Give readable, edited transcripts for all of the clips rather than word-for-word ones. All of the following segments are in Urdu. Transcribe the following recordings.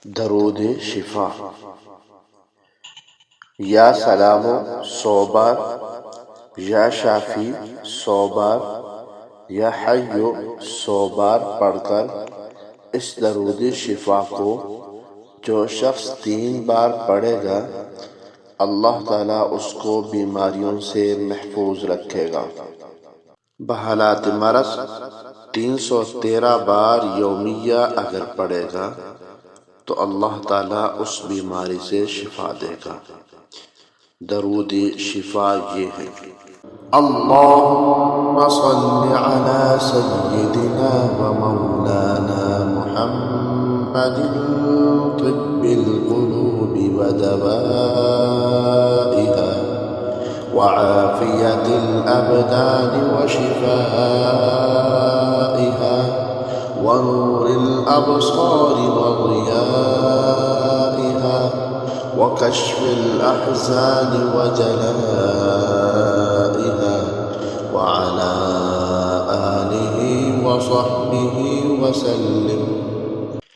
درود شفا. یا سلامو 100 بار، یا شافی 100 بار، یا حیو 100 بار پڑھ کر اس درود شفا کو جو شخص 3 بار پڑھے گا اللہ تعالیٰ اس کو بیماریوں سے محفوظ رکھے گا. بحالات مرض 313 بار یومیہ اگر پڑھے گا تو اللہ تعالیٰ اس بیماری سے شفا دے گا. درود شفا یہ ہے: اللہم صل علی سیدنا و مولانا محمد طب القلوب و دوائها وعافیت الابدان و شفائها ونور الابصار و ضیائها وكشف الأحزان وجلائها وعلى آله وصحبه وسلم.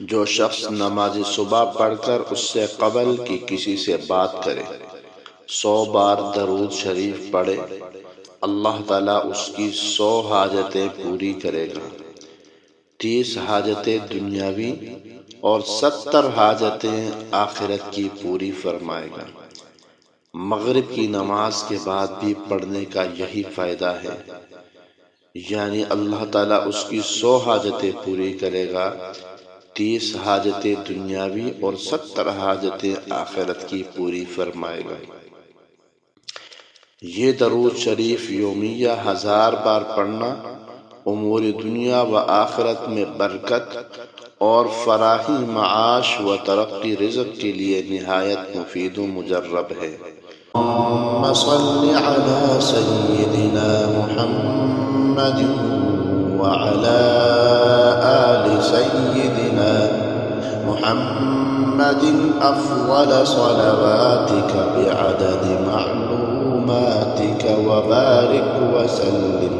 جو شخص نماز صبح پڑھ کر اس سے قبل کی کسی سے بات کرے 100 بار درود شریف پڑھے اللہ تعالیٰ اس کی 100 حاجتیں پوری کرے گا. 30 حاجتیں دنیاوی اور 70 حاجتیں آخرت کی پوری فرمائے گا. مغرب کی نماز کے بعد بھی پڑھنے کا یہی فائدہ ہے، یعنی اللہ تعالیٰ اس کی 100 حاجتیں پوری کرے گا، 30 حاجتیں دنیاوی اور 70 حاجتیں آخرت کی پوری فرمائے گا. یہ درود شریف یومیہ 1000 بار پڑھنا امور دنیا و آخرت میں برکت اور فراحی معاش و ترقی رزق کے لیے نہایت مفید و مجرب ہے. اللہم صل علی سیدنا محمد وعلی آل سیدنا محمد افضل صلواتک بعدد معلوماتک وبارک وسلم.